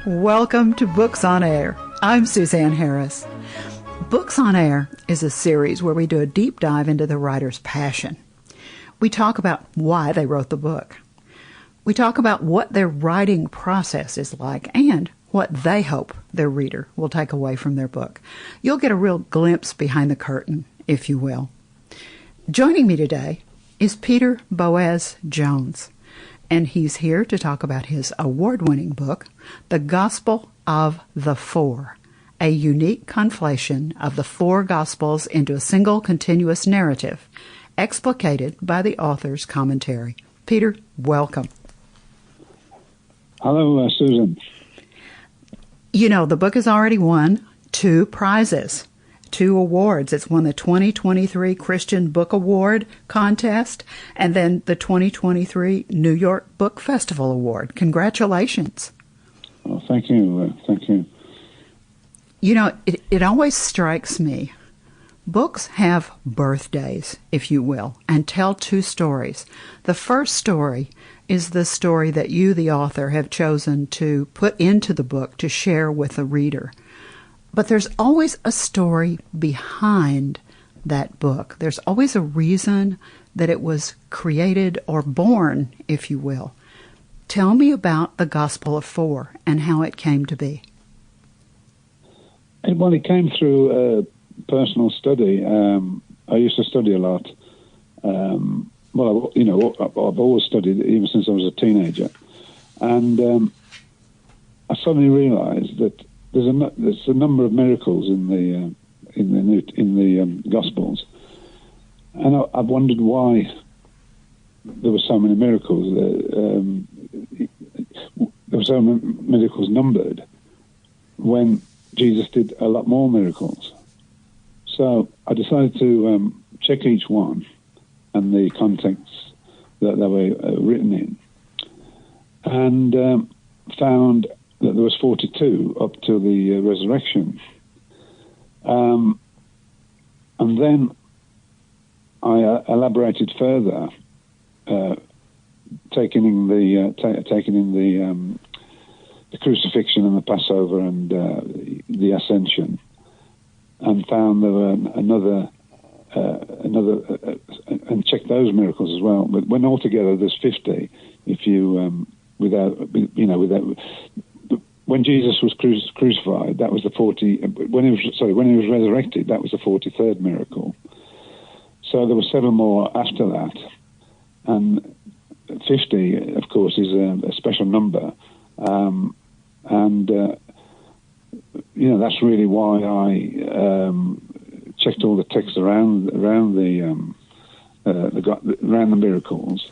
Welcome to Books on Air. I'm Suzanne Harris. Books on Air is a series where we do a deep dive into the writer's passion. We talk about why they wrote the book. We talk about what their writing process is like and what they hope their reader will take away from their book. You'll get a real glimpse behind the curtain, if you will. Joining me today is Peter Boaz Jones, and he's here to talk about his award-winning book, The Gospel of the Four, a unique conflation of the four Gospels into a single continuous narrative, explicated by the author's commentary. Peter, welcome. Hello, Susan. You know, the book has already won 2 prizes, 2 awards. It's won the 2023 Christian Book Award contest and then the 2023 New York Book Festival Award. Congratulations. Well, thank you. Thank you. You know, it always strikes me. Books have birthdays, if you will, and tell 2 stories. The first story is the story that you, the author, have chosen to put into the book to share with the reader. But there's always a story behind that book. There's always a reason that it was created or born, if you will. Tell me about the Gospel of Four and how it came to be. Well, it came through personal study. I used to study a lot. I've always studied even since I was a teenager, and I suddenly realised that there's a number of miracles in the Gospels, and I wondered why there were so many miracles. There were so many miracles numbered when Jesus did a lot more miracles. So I decided to check each one and the context that they were written in, and found that there was 42 up to the resurrection. And then I elaborated further, taking in the crucifixion and the Passover and the Ascension, and found there were another, and checked those miracles as well. But when altogether there's 50, if you when Jesus was crucified, that was the 40. When he was resurrected, that was the 43rd miracle. So there were 7 more after that, and 50, of course, is a special number, that's really why I checked all the texts around the miracles.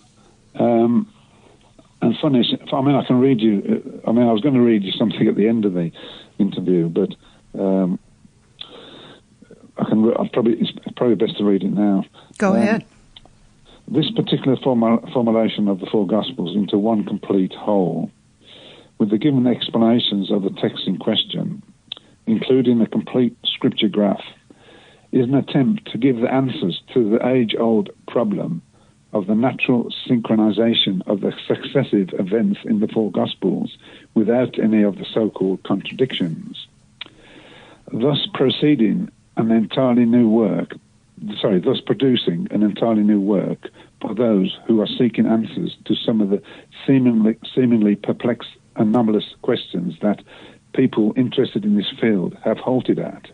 And funny, I can read you. I was going to read you something at the end of the interview, but it's probably best to read it now. Go ahead. This particular formulation of the 4 Gospels into one complete whole, with the given explanations of the text in question, including a complete scripture graph, is an attempt to give the answers to the age-old problem of the natural synchronization of the successive events in the 4 Gospels without any of the so-called contradictions, thus producing an entirely new work for those who are seeking answers to some of the seemingly perplexed, anomalous questions that people interested in this field have halted at.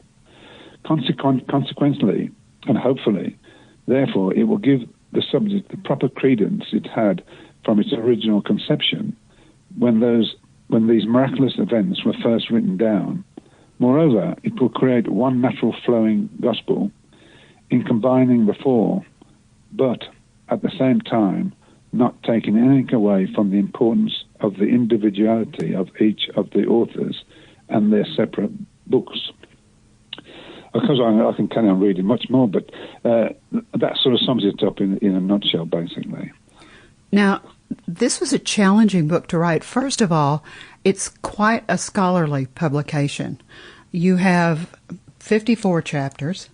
Consequently, and hopefully, therefore, it will give the subject the proper credence it had from its original conception when these miraculous events were first written down. Moreover, it will create one natural flowing gospel in combining the 4, but at the same time not taking anything away from the importance of the individuality of each of the authors and their separate books. Of course, I can carry on reading much more, but that sort of sums it up in a nutshell, basically. Now, this was a challenging book to write. First of all, it's quite a scholarly publication. You have 54 chapters.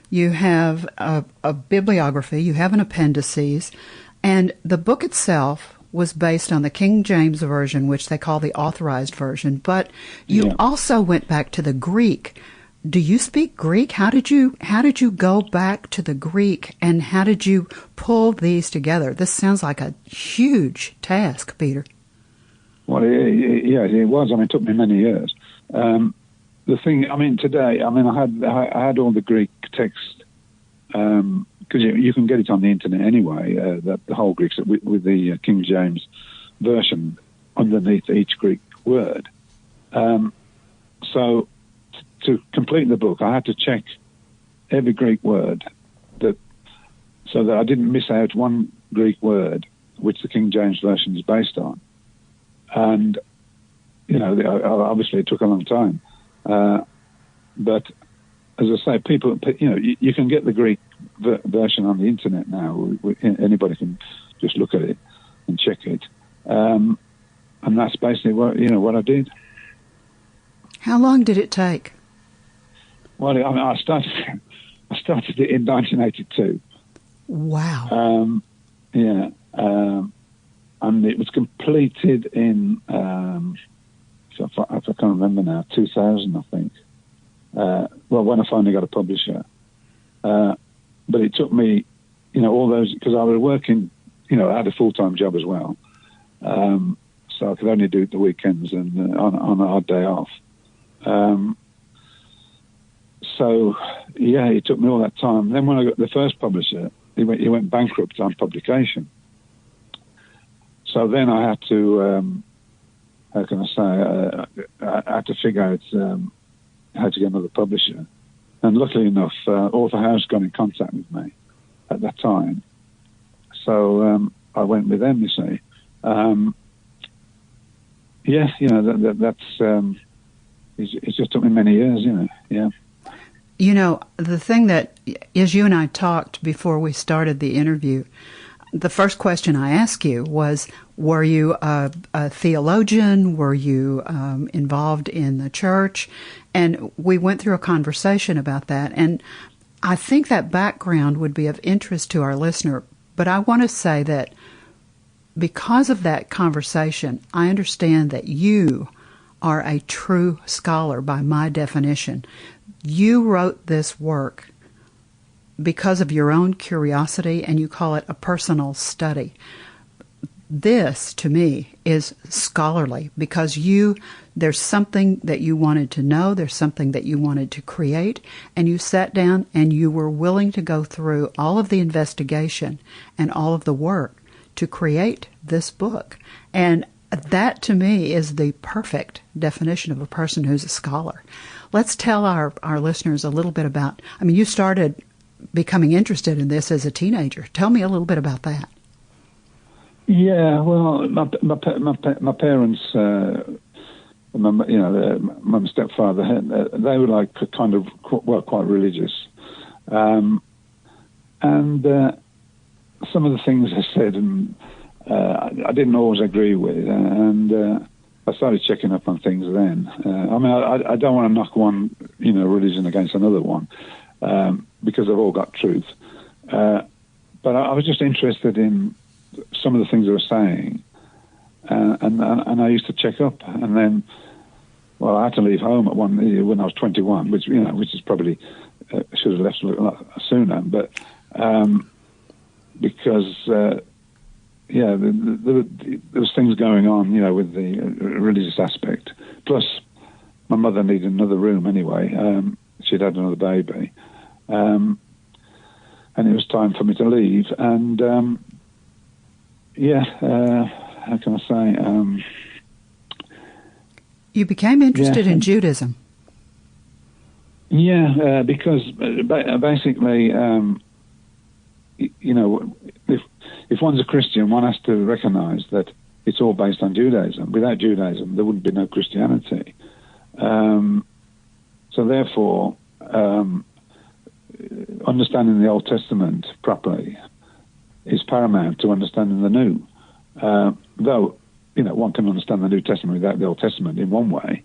You have a bibliography. You have an appendices. And the book itself was based on the King James Version, which they call the Authorized Version, but you also went back to the Greek. Do you speak Greek? How did you go back to the Greek, and how did you pull these together? This sounds like a huge task, Peter. Well, it was. I mean, it took me many years. The thing, I mean, today, I mean, I had all the Greek text, because you can get it on the internet anyway, the whole Greek, with the King James Version underneath each Greek word. So to complete the book, I had to check every Greek word, so that I didn't miss out one Greek word, which the King James Version is based on. And, obviously it took a long time. But as I say, people, you can get the Greek version on the internet now. Anybody can just look at it and check it. And that's basically what I did. How long did it take? Well, I started it in 1982. Wow. And it was completed in, I can't remember now, 2000, I think. When I finally got a publisher. But it took me, all those, because I was working, I had a full-time job as well. So I could only do it the weekends and on an odd day off. It took me all that time. Then when I got the first publisher, he went bankrupt on publication. So then I had to, how can I say, I had to figure out how to get another publisher. And luckily enough, Author House got in contact with me at that time. So I went with them, you see. It just took me many years, yeah. The thing that, as you and I talked before we started the interview, the first question I asked you was, were you a theologian? Were you involved in the church? And we went through a conversation about that. And I think that background would be of interest to our listener. But I want to say that because of that conversation, I understand that you are a true scholar by my definition. You wrote this work because of your own curiosity, and you call it a personal study. This, to me, is scholarly because there's something that you wanted to know, there's something that you wanted to create, and you sat down and you were willing to go through all of the investigation and all of the work to create this book. And that, to me, is the perfect definition of a person who's a scholar. Let's tell our listeners a little bit about, you started becoming interested in this as a teenager. Tell me a little bit about that. Yeah, well, my parents, mum and stepfather, they were like kind of quite religious, and some of the things they said, and I didn't always agree with, and I started checking up on things then. I don't want to knock one, religion against another one, because they've all got truth. But I was just interested in some of the things they were saying, and I used to check up. And then, I had to leave home when I was 21, which is probably should have left a lot sooner. But because there was things going on, with the religious aspect. Plus, my mother needed another room anyway. She'd had another baby. And it was time for me to leave. And, how can I say? You became interested in Judaism. Yeah, because basically, if one's a Christian, one has to recognize that it's all based on Judaism. Without Judaism, there wouldn't be no Christianity. So therefore, understanding the Old Testament properly is paramount to understanding the New. Though, one can understand the New Testament without the Old Testament in one way,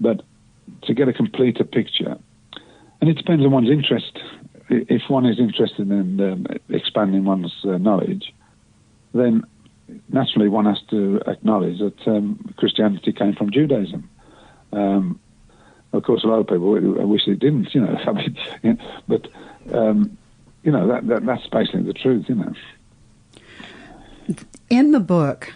but to get a completer picture, and it depends on one's interest. If one is interested in expanding one's knowledge, then naturally one has to acknowledge that Christianity came from Judaism. Of course, a lot of people wish it didn't, I mean, but that's basically the truth, In the book,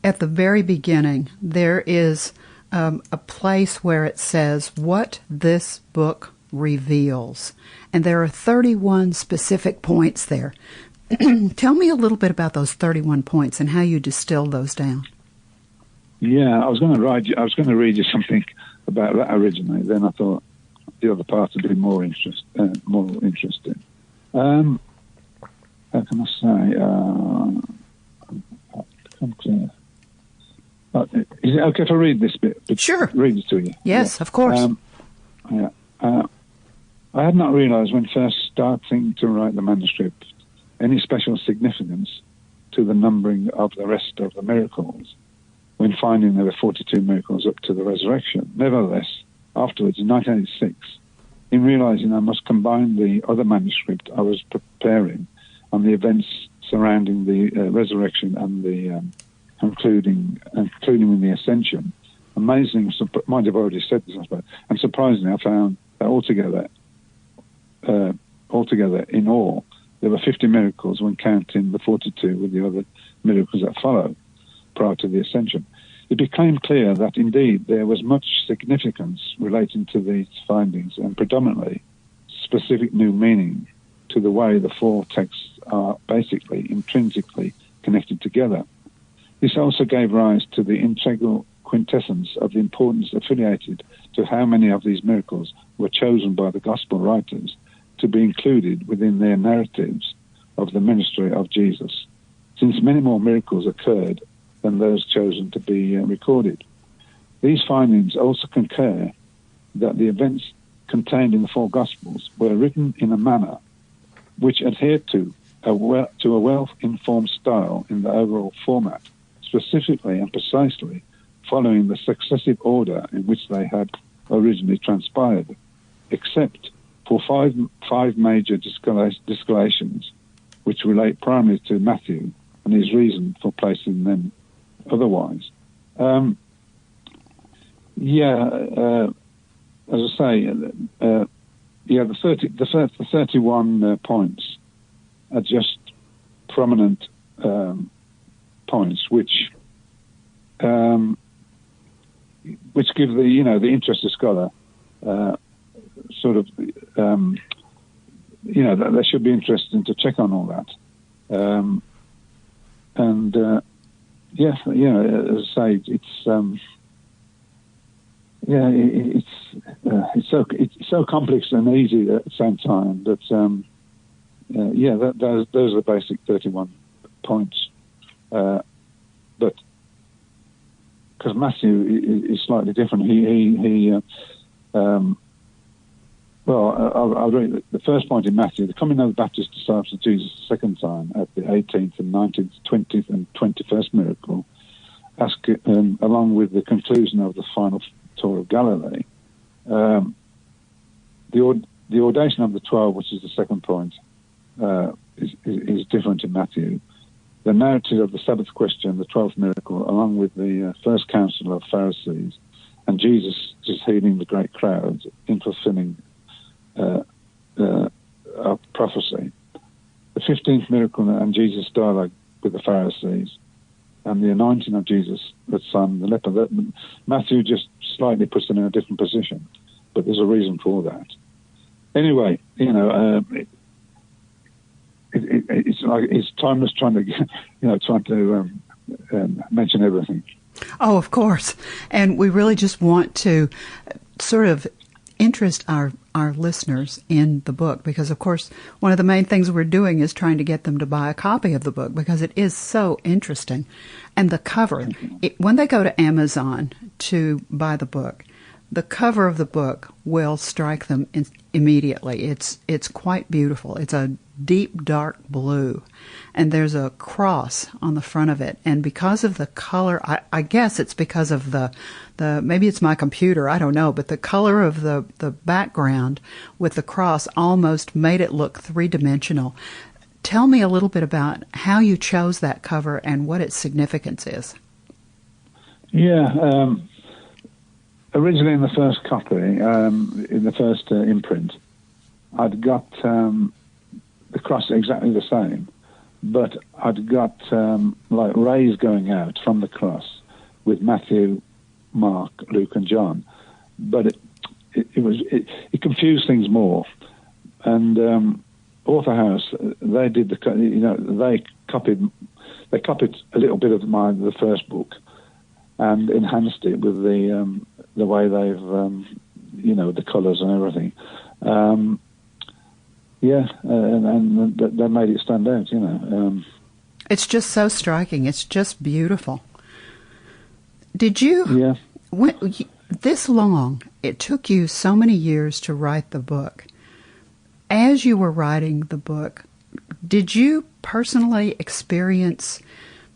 at the very beginning, there is a place where it says what this book reveals. And there are 31 specific points there. Tell me a little bit about those 31 points and how you distilled those down. Yeah, I was going to read you something about that originally. Then I thought the other parts would be more interesting. How can I say? Is it okay if I read this bit? Sure. Read it to you. Yes, of course. I had not realized when first starting to write the manuscript any special significance to the numbering of the rest of the miracles, when finding there were 42 miracles up to the resurrection. Nevertheless, afterwards, in 1986, in realizing I must combine the other manuscript I was preparing on the events surrounding the resurrection and the including in the ascension, amazing, might have already said this, I suppose, and surprisingly, I found that altogether in all, there were 50 miracles when counting the 42 with the other miracles that follow prior to the ascension. It became clear that indeed there was much significance relating to these findings and predominantly specific new meaning to the way the four texts are basically intrinsically connected together. This also gave rise to the integral quintessence of the importance affiliated to how many of these miracles were chosen by the gospel writers to be included within their narratives of the ministry of Jesus, since many more miracles occurred than those chosen to be recorded. These findings also concur that the events contained in the four Gospels were written in a manner which adhered to a well-informed style in the overall format, specifically and precisely following the successive order in which they had originally transpired, except for five major discolations, which relate primarily to Mathew and his reason for placing them otherwise. As I say, the 31 points are just prominent points which give the interested scholar that should be interesting to check on all that. As I say, it's so complex and easy at the same time. But those are the basic 31 points. But because Matthew is slightly different, I'll read the first point in Mathew. The coming of the Baptist disciples of Jesus the second time at the 18th and 19th, 20th and 21st miracle, along with the conclusion of the final tour of Galilee. The ordination of the 12, which is the second point, is different in Matthew. The narrative of the Sabbath question, the 12th miracle, along with the first council of Pharisees, and Jesus just healing the great crowds in fulfilling of prophecy. The 15th miracle and Jesus' dialogue with the Pharisees, and the anointing of Jesus, the son, the leper. Matthew just slightly puts them in a different position, but there's a reason for that. Anyway, it's timeless trying to mention everything. Oh, of course. And we really just want to sort of interest our listeners in the book, because, of course, one of the main things we're doing is trying to get them to buy a copy of the book because it is so interesting. And the cover, when they go to Amazon to buy the book, the cover of the book will strike them immediately. It's quite beautiful. It's a deep dark blue, and there's a cross on the front of it. And because of the color, I guess it's because of the maybe it's my computer, I don't know, but the color of the background with the cross almost made it look three-dimensional. Tell me a little bit about how you chose that cover and what its significance is. Yeah, originally in the first copy, in the first imprint, I'd got the cross exactly the same, but I'd got like rays going out from the cross with Matthew, Mark, Luke, and John, but it confused things more. And Author House, they did they copied a little bit of the first book and enhanced it with the way they've the colours and everything. And that made it stand out. It's just so striking. It's just beautiful. Did you? Yeah. This long, it took you so many years to write the book. As you were writing the book, did you personally experience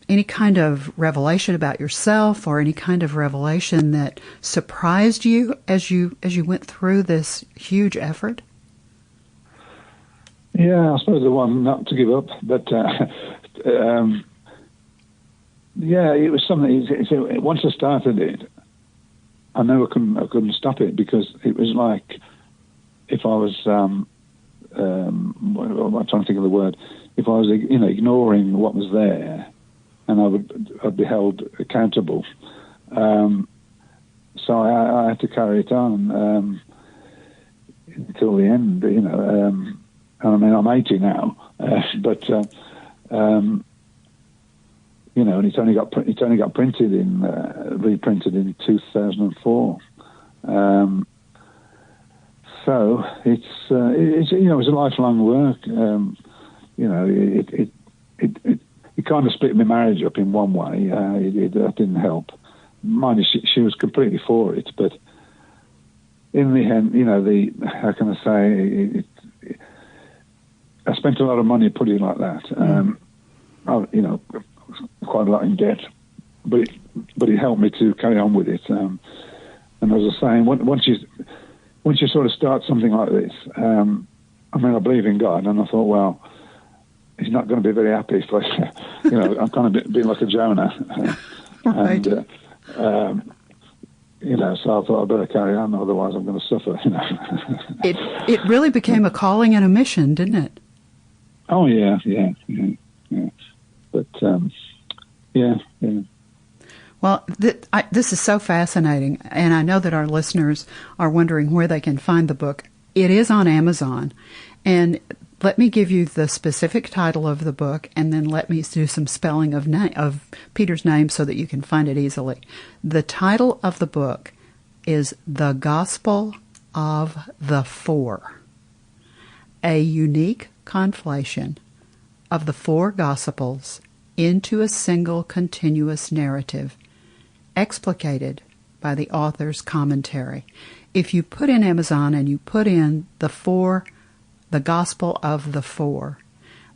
any kind of revelation about yourself or any kind of revelation that surprised you as you went through this huge effort? Yeah, I suppose the one not to give up, but it was something. Once I started it, I knew I couldn't stop it, because it was like if I was I'm trying to think of the word. If I was ignoring what was there, and I'd be held accountable. So I had to carry it on until the end. I mean, I'm 80 now, but and it only got reprinted in 2004. So it's a lifelong work. It kind of split my marriage up in one way. That didn't help. Mind you, she was completely for it, but in the end, how can I say? I spent a lot of money putting it like that. Quite a lot in debt, but it helped me to carry on with it. And as I was saying, once you sort of start something like this, I believe in God, and I thought, well, He's not going to be very happy if I'm kind of being like a Jonah, right. and so I thought I'd better carry on, otherwise I'm going to suffer. It really became a calling and a mission, didn't it? Oh yeah. But yeah. Well, this is so fascinating, and I know that our listeners are wondering where they can find the book. It is on Amazon, and let me give you the specific title of the book, and then let me do some spelling of Peter's name so that you can find it easily. The title of the book is The Gospel of the Four, a unique conflation of the four Gospels into a single continuous narrative, explicated by the author's commentary. If you put in Amazon and you put in The Gospel of the Four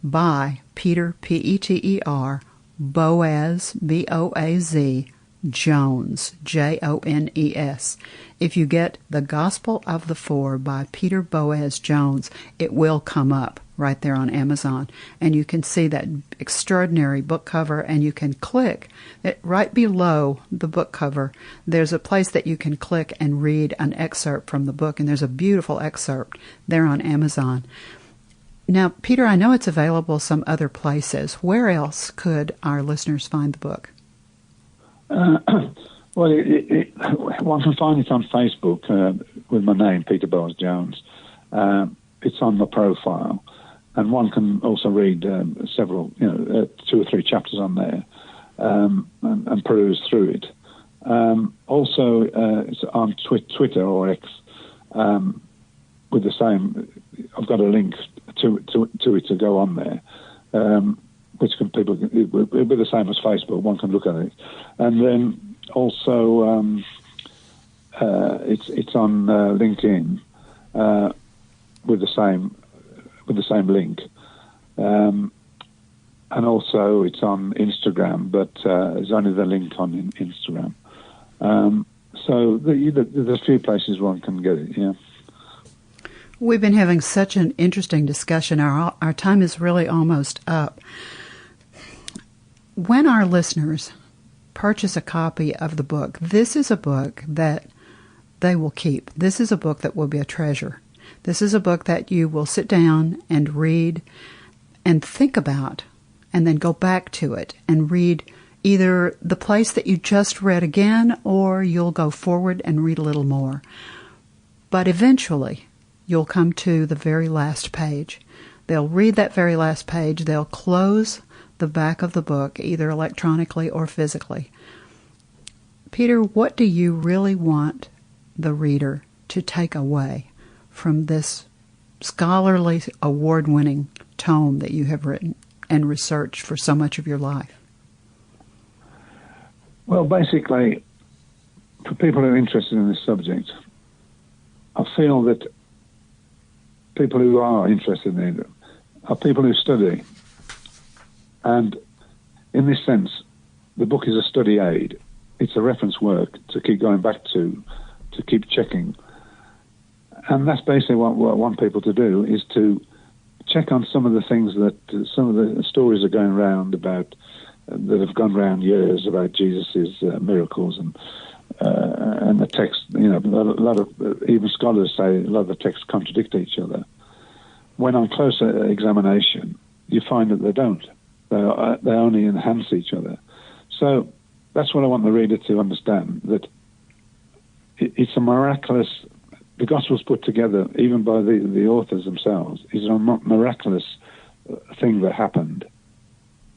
by Peter, Peter, Boaz, Boaz, Jones, Jones. If you get The Gospel of the Four by Peter Boaz Jones, it will come up right there on Amazon. And you can see that extraordinary book cover, and you can click it right below the book cover. There's a place that you can click and read an excerpt from the book, and there's a beautiful excerpt there on Amazon. Now, Peter, I know it's available some other places. Where else could our listeners find the book? Well, one can find it on Facebook with my name, Peter Boaz Jones. It's on my profile, and one can also read several, 2 or 3 chapters on there and peruse through it. Also, it's on Twitter or X with the same. I've got a link to it to go on there. Which people it will be the same as Facebook. One can look at it, and then also it's on LinkedIn with the same link, and also it's on Instagram, but it's only the link on Instagram. So there's a few places one can get it. Yeah. We've been having such an interesting discussion. Our time is really almost up. When our listeners purchase a copy of the book, this is a book that they will keep. This is a book that will be a treasure. This is a book that you will sit down and read and think about, and then go back to it and read either the place that you just read again, or you'll go forward and read a little more. But eventually, you'll come to the very last page. They'll read that very last page. They'll close the back of the book, either electronically or physically. Peter, what do you really want the reader to take away from this scholarly, award-winning tome that you have written and researched for so much of your life? Well, basically, for people who are interested in this subject, I feel that people who are interested in it are people who study. And in this sense, the book is a study aid. It's a reference work to keep going back to keep checking. And that's basically what I want people to do, is to check on some of the things that, some of the stories are going around about, that have gone around years about Jesus' miracles, and the text, a lot of, even scholars say a lot of the texts contradict each other. When on closer examination, you find that they don't. They only enhance each other. So that's what I want the reader to understand, that it's a miraculous, the Gospels put together, even by the authors themselves, is a miraculous thing that happened.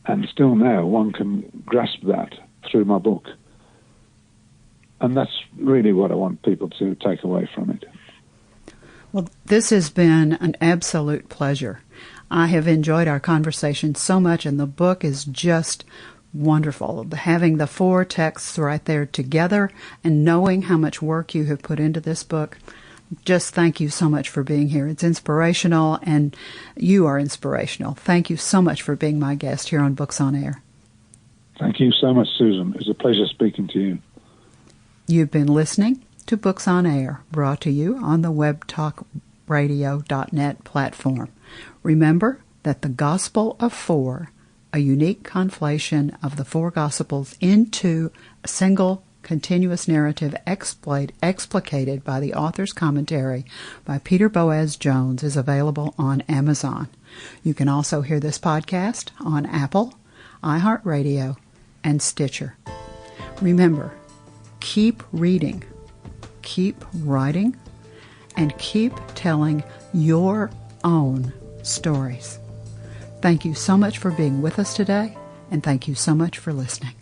And still now one can grasp that through my book. And that's really what I want people to take away from it. Well, this has been an absolute pleasure. I have enjoyed our conversation so much, and the book is just wonderful. Having the 4 texts right there together and knowing how much work you have put into this book, just thank you so much for being here. It's inspirational, and you are inspirational. Thank you so much for being my guest here on Books on Air. Thank you so much, Susan. It was a pleasure speaking to you. You've been listening to Books on Air, brought to you on the webtalkradio.net platform. Remember that the Gospel of 4, a unique conflation of the 4 Gospels into a single continuous narrative explicated by the author's commentary by Peter Boaz Jones, is available on Amazon. You can also hear this podcast on Apple, iHeartRadio, and Stitcher. Remember, keep reading, keep writing, and keep telling your own stories. Thank you so much for being with us today, and thank you so much for listening.